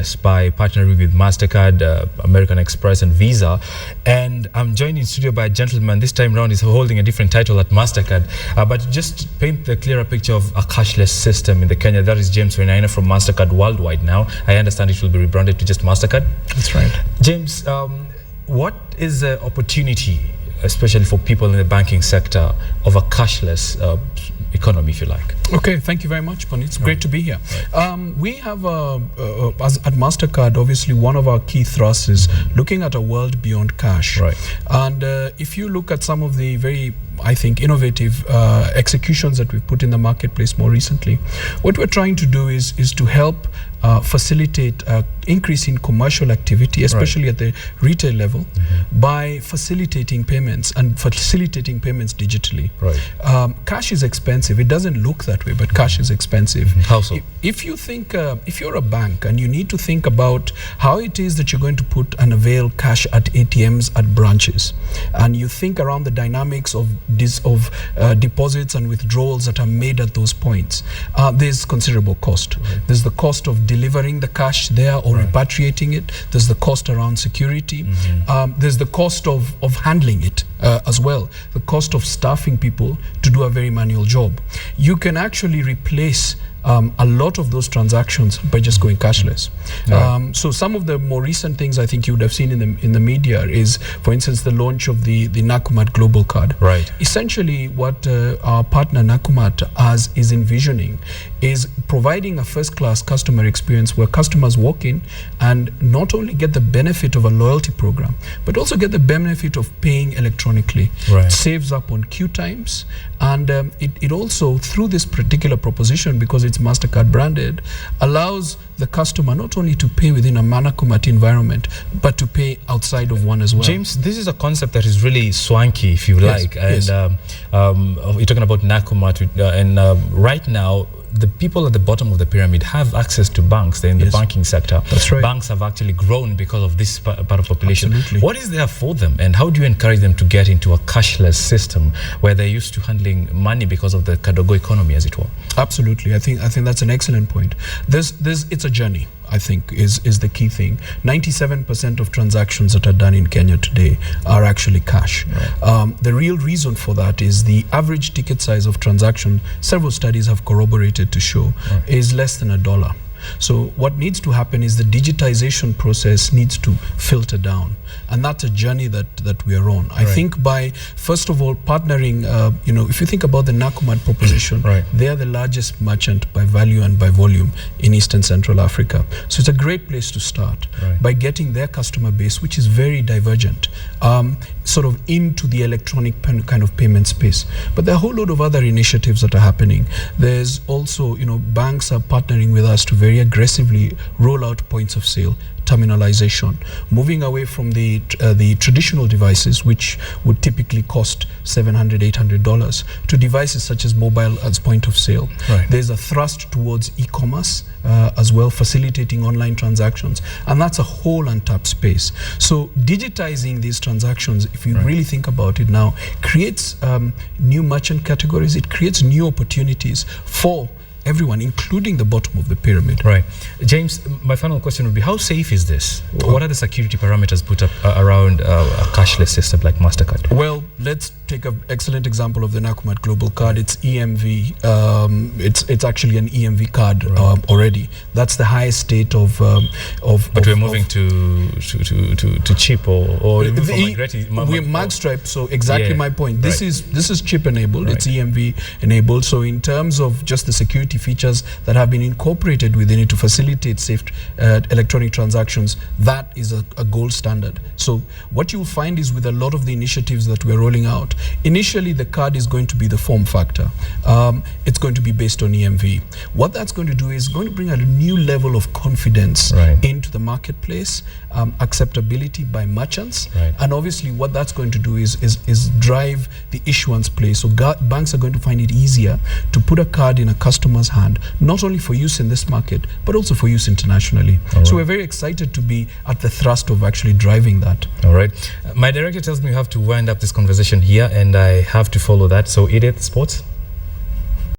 cashless by partnering with MasterCard, American Express and Visa. And I'm joined in studio by a gentleman. This time around he's holding a different title at MasterCard. But just to paint the clearer picture of a cashless system in the Kenya, that is James Renaina from MasterCard Worldwide now. I understand it will be rebranded to just MasterCard. That's right. James, what is the opportunity, especially for people in the banking sector, of a cashless economy, if you like? Okay, thank you very much, Bonnie. It's great to be here. We have, at MasterCard, obviously one of our key thrusts is looking at a world beyond cash. Right. And if you look at some of the very, I think, innovative executions that we've put in the marketplace more recently, what we're trying to do is to help facilitate increase in commercial activity, especially at the retail level, by facilitating payments and facilitating payments digitally. Right. Cash is expensive. It doesn't look that way, but cash is expensive. How so? If you think, if you're a bank and you need to think about how it is that you're going to put and avail cash at ATMs at branches, and you think around the dynamics of deposits and withdrawals that are made at those points, there's considerable cost. Right. There's the cost of delivering the cash there or repatriating it. There's the cost around security. There's the cost of handling it as well. The cost of staffing people to do a very manual job. You can actually replace a lot of those transactions by just going cashless. So some of the more recent things I think you would have seen in the media is, for instance, the launch of the Nakumatt Global Card. Right. Essentially, what our partner Nakumatt is envisioning is providing a first-class customer experience where customers walk in and not only get the benefit of a loyalty program, but also get the benefit of paying electronically. Right. It saves up on queue times, and it also, through this particular proposition, because it's MasterCard branded, allows the customer not only to pay within a Nakumatt environment, but to pay outside of one as well. James, this is a concept that is really swanky, if you like. And you're talking about Nakumatt, and right now, the people at the bottom of the pyramid have access to banks. They're in the banking sector. That's right. Banks have actually grown because of this part of population. Absolutely. What is there for them, and how do you encourage them to get into a cashless system where they're used to handling money because of the Kadogo economy, as it were? Absolutely. I think that's an excellent point. It's a journey, I think, is the key thing. 97% of transactions that are done in Kenya today are actually cash. Right. The real reason for that is the average ticket size of transaction, several studies have corroborated to show, is less than $1. So what needs to happen is the digitization process needs to filter down, and that's a journey that we are on. I think by, first of all, partnering, if you think about the Nakumatt proposition, they are the largest merchant by value and by volume in Eastern Central Africa. So it's a great place to start by getting their customer base, which is very divergent, sort of into the electronic kind of payment space. But there are a whole lot of other initiatives that are happening. There's also, banks are partnering with us to very aggressively roll out points of sale, terminalization, moving away from the traditional devices, which would typically cost $700, $800, to devices such as mobile as point of sale. There's a thrust towards e-commerce as well, facilitating online transactions, and that's a whole untapped space. So digitizing these transactions, if you really think about it now, creates new merchant categories. It creates new opportunities for everyone, including the bottom of the pyramid. Right. James, my final question would be, how safe is this? What are the security parameters put up around a cashless system like MasterCard? Well, let's take an excellent example of the Nakumatt Global Card. It's EMV. It's actually an EMV card already. That's the highest state of. But we're moving to chip or we're magstripe. So exactly my point. This is chip enabled. It's EMV enabled. So in terms of just the security features that have been incorporated within it to facilitate safe electronic transactions, that is a gold standard. So what you'll find is, with a lot of the initiatives that we're rolling out, initially the card is going to be the form factor. It's going to be based on EMV. What that's going to do is going to bring a new level of confidence into the marketplace, acceptability by merchants, and obviously what that's going to do is drive the issuance place. So banks are going to find it easier to put a card in a customer's hand, not only for use in this market, but also for use internationally. So we're very excited to be at the thrust of actually driving that. All right. My director tells me we have to wind up this conversation here, and I have to follow that. So Edith, sports?